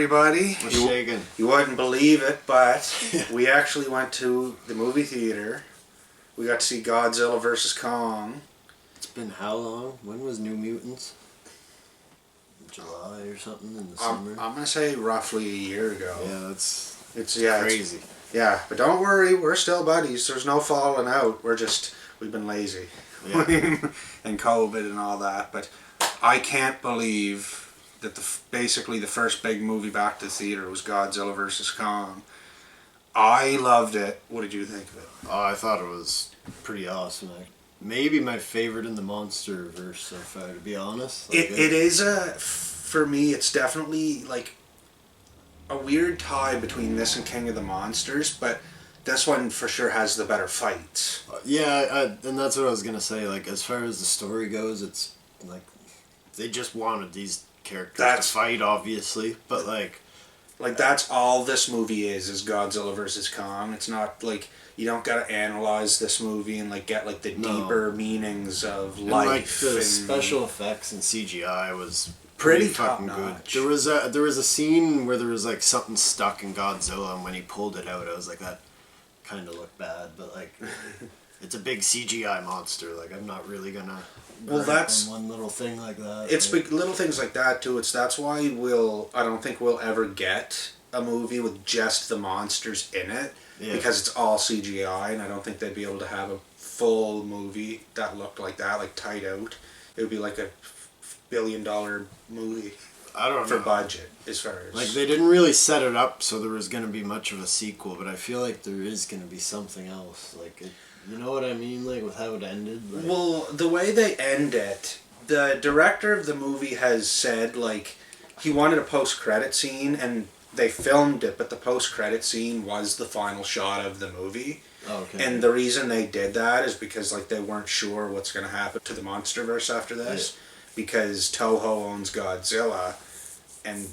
everybody. We're shaking. You wouldn't believe it, but we actually went to the movie theater. We got to see Godzilla vs. Kong. It's been how long? When was New Mutants? July or something in the summer? I'm going to say roughly a year ago. Yeah, it's crazy. Yeah, but don't worry, we're still buddies. There's no falling out. We've been lazy. Yeah. And COVID and all that. But I can't believe that basically the first big movie back to the theater was Godzilla vs. Kong. I loved it. What did you think of it? Oh, I thought it was pretty awesome. Maybe my favorite in the MonsterVerse so far, to be honest. It is for me, it's definitely like a weird tie between this and King of the Monsters, but this one for sure has the better fights. Yeah, and that's what I was going to say. Like, as far as the story goes, it's like they just wanted these characters to fight, obviously, but like that's all this movie is Godzilla versus Kong. It's not like you don't gotta analyze this movie and like get like the deeper meanings of life. Like the special effects and CGI was pretty fucking good. There was a scene where there was like something stuck in Godzilla, and when he pulled it out, I was like, that kind of looked bad, but like it's a big CGI monster. Like, I'm not really gonna. Well, that's one little thing like that. It's big little things like that too. That's why I don't think we'll ever get a movie with just the monsters in it, because it's all CGI, and I don't think they'd be able to have a full movie that looked like that, like tight out. It would be like a $1 billion movie. I don't know. For budget, as far as like, they didn't really set it up so there was going to be much of a sequel, but I feel like there is going to be something else. Like, you know what I mean? Like, with how it ended. Like, well, the way they end it, the director of the movie has said like he wanted a post-credit scene, and they filmed it, but the post-credit scene was the final shot of the movie. Okay. And the reason they did that is because like they weren't sure what's going to happen to the MonsterVerse after this. Yeah. Because Toho owns Godzilla, and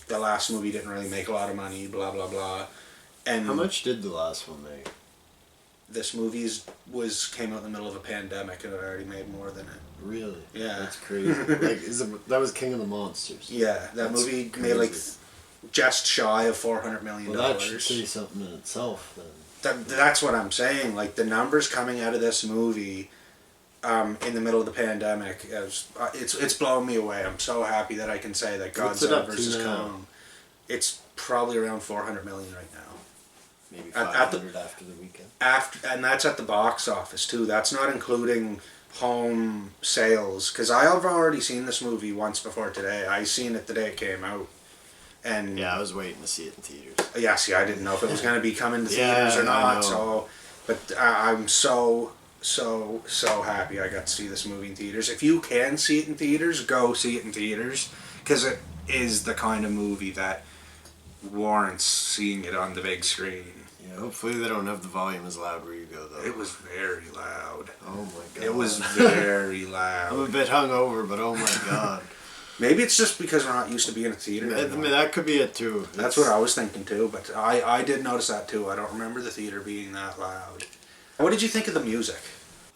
the last movie didn't really make a lot of money, blah, blah, blah. And how much did the last one make? This movie came out in the middle of a pandemic, and it already made more than it. Really? Yeah. That's crazy. Like, that was King of the Monsters. Yeah, that's movie crazy. Made like just shy of $400 million. Well, that should say something in itself, then. That's what I'm saying. Like, the numbers coming out of this movie in the middle of the pandemic, it's blowing me away. I'm so happy that I can say that Godzilla vs. Kong, it's probably around $400 million right now. Maybe 500 after the weekend. And that's at the box office too. That's not including home sales, because I have already seen this movie once before today. I seen it the day it came out. And yeah, I was waiting to see it in theaters. Yeah, see, I didn't know if it was going to be coming to theaters or not. So, but I'm so happy I got to see this movie in theaters. If you can see it in theaters, go see it in theaters, because it is the kind of movie that warrants seeing it on the big screen. Yeah, hopefully they don't have the volume as loud where you go, though. It was very loud. Oh my god. It was very loud. I'm a bit hungover, but oh my god. Maybe it's just because we're not used to being in a theater. I mean, that could be it too. That's what I was thinking too, but I did notice that too. I don't remember the theater being that loud. What did you think of the music?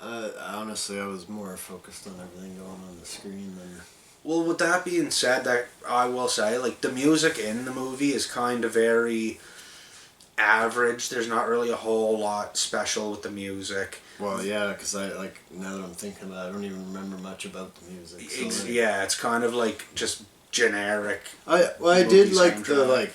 Honestly, I was more focused on everything going on the screen than... Well, with that being said, that I will say, like, the music in the movie is kind of very average. There's not really a whole lot special with the music. Well, yeah, because now that I'm thinking about it, I don't even remember much about the music. So yeah, it's kind of like just generic. I did like the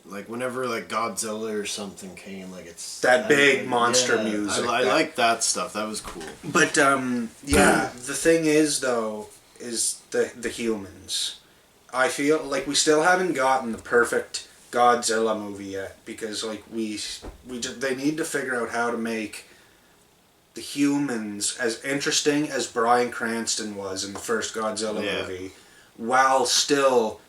like whenever like Godzilla or something came, like it's that big monster music. I like that stuff. That was cool. But yeah, the thing is though, is the humans. I feel like we still haven't gotten the perfect Godzilla movie yet, because like they need to figure out how to make the humans as interesting as Bryan Cranston was in the first Godzilla movie, while still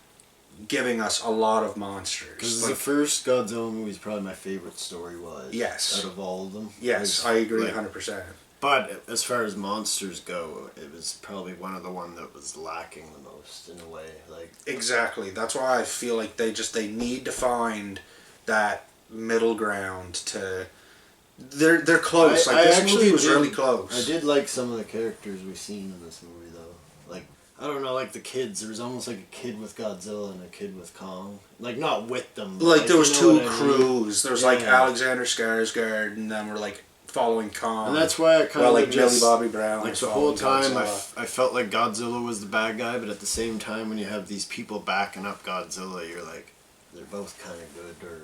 giving us a lot of monsters. Because the first Godzilla movie is probably my favorite story-wise. Yes. Out of all of them. Yes, I agree 100%. But as far as monsters go, it was probably one that was lacking the most in a way. Like, exactly. That's why I feel like they need to find that middle ground to... They're close. This movie was really close. I did like some of the characters we've seen in this movie, though. Like I don't know, like the kids. There was almost like a kid with Godzilla and a kid with Kong. Like, not with them. But Like there was you know two what I mean? crews. There was like Alexander Skarsgård, and then we're like following Kong. And that's why I kind well, of like just... Millie Bobby Brown. Like was the whole following time, Godzilla. I felt like Godzilla was the bad guy, but at the same time, when you have these people backing up Godzilla, you're like, they're both kind of good, or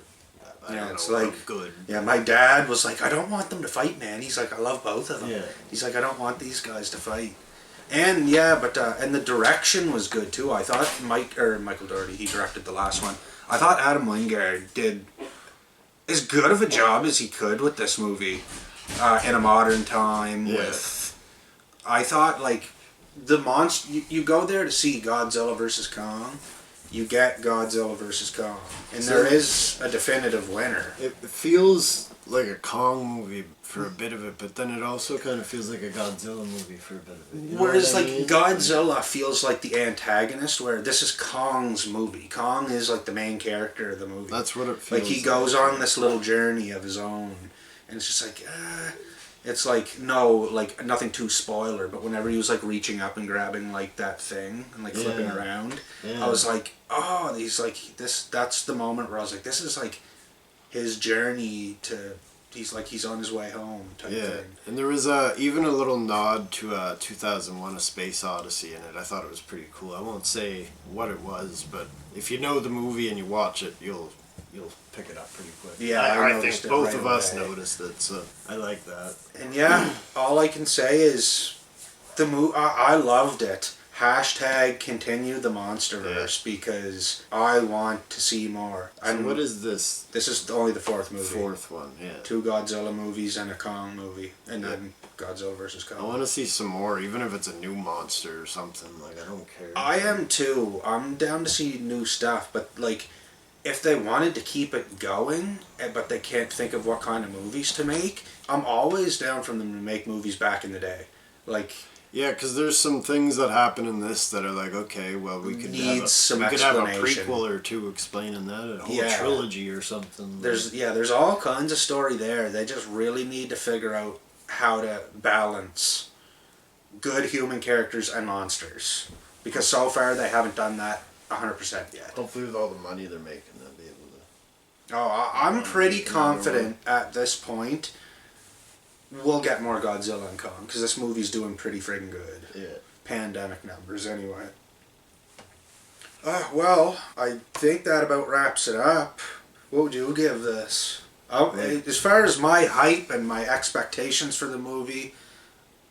I don't it's know, like good. Yeah, my dad was like, I don't want them to fight, man. He's like, I love both of them. Yeah. He's like, I don't want these guys to fight. And yeah, but and the direction was good too. I thought Michael Dougherty, he directed the last one. I thought Adam Wingard did as good of a job as he could with this movie in a modern time. Yeah. I thought like the monster. You go there to see Godzilla versus Kong. You get Godzilla versus Kong, and there is a definitive winner. It feels like a Kong movie for a bit of it, but then it also kind of feels like a Godzilla movie for a bit of it. You know Whereas, what I like, mean? Godzilla feels like the antagonist, where this is Kong's movie. Kong is, like, the main character of the movie. That's what it feels like. He goes on this little journey of his own, and it's just like, it's like, no, like, nothing too spoiler, but whenever he was, like, reaching up and grabbing, like, that thing and, like, flipping around, I was like, oh, he's like, that's the moment where I was like, this is, like, his journey to... He's on his way home type thing. And there was even a little nod to 2001: A Space Odyssey in it. I thought it was pretty cool. I won't say what it was, but if you know the movie and you watch it, you'll pick it up pretty quick. Yeah, I think both right of us away. noticed it, so I like that. And yeah, all I can say is the movie. I loved it. Hashtag continue the MonsterVerse because I want to see more. So what is this? This is only the fourth movie. Fourth one, yeah. 2 Godzilla movies and a Kong movie, and then Godzilla versus Kong. I want to see some more, even if it's a new monster or something. Like, I don't care. I am too. I'm down to see new stuff, but like, if they wanted to keep it going, but they can't think of what kind of movies to make, I'm always down for them to make movies back in the day, like. Yeah, because there's some things that happen in this that are like, okay, well, we could have a prequel or two explaining that, a whole trilogy or something. There's all kinds of story there. They just really need to figure out how to balance good human characters and monsters, because so far they haven't done that 100% yet. Hopefully, with all the money they're making, they'll be able to. Oh, I'm pretty confident at this point. We'll get more Godzilla and Kong, because this movie's doing pretty friggin' good. Yeah. Pandemic numbers, anyway. Well, I think that about wraps it up. What would you give this? As far as my hype and my expectations for the movie,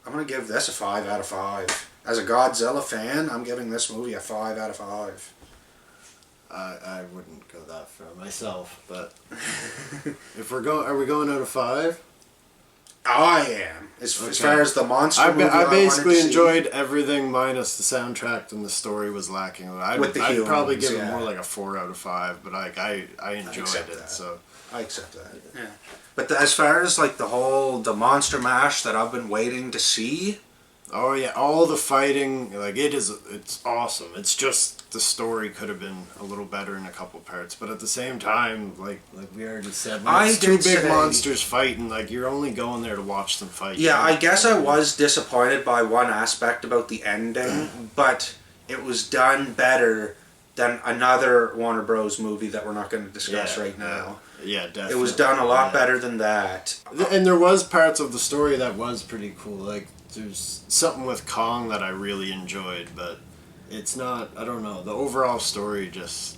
I'm going to give this a 5 out of 5. As a Godzilla fan, I'm giving this movie a 5 out of 5. I wouldn't go that far myself, but if are we going out of 5? I am. As far as the monster movie, I basically enjoyed everything minus the soundtrack, and the story was lacking. I'd probably give it more like a 4 out of 5, but I enjoyed it. So I accept that. Yeah. But as far as like the monster mash that I've been waiting to see. Oh yeah, all the fighting, like it's awesome. It's just the story could have been a little better in a couple parts, but at the same time, like we already said, when it's two big monsters fighting, like you're only going there to watch them fight. Yeah, I guess I was disappointed by one aspect about the ending, but it was done better than another Warner Bros. Movie that we're not going to discuss right now. Yeah, definitely. It was done a lot better than that. And there was parts of the story that was pretty cool, like. There's something with Kong that I really enjoyed, but it's not, I don't know, the overall story just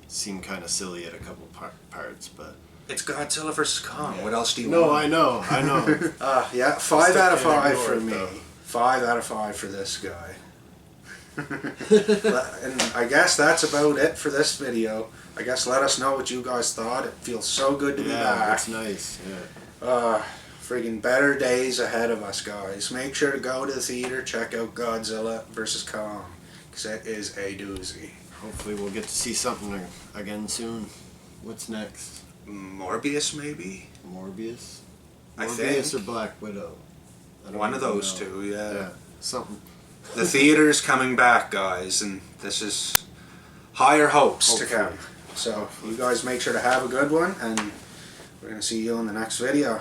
seemed kind of silly at a couple parts, but... It's Godzilla vs. Kong, what else do you want? No, I know. Yeah, 5 out of 5 for me. 5 out of 5 for this guy. And I guess that's about it for this video. I guess let us know what you guys thought. It feels so good to be back. Yeah, it's nice, yeah. Friggin' better days ahead of us, guys. Make sure to go to the theater, check out Godzilla vs. Kong, because it is a doozy. Hopefully we'll get to see something again soon. What's next? Morbius, maybe? Morbius? I think. Morbius or Black Widow? One of those two, yeah. Something. The theater's coming back, guys, and this is higher hopes to come. So you guys make sure to have a good one, and we're going to see you in the next video.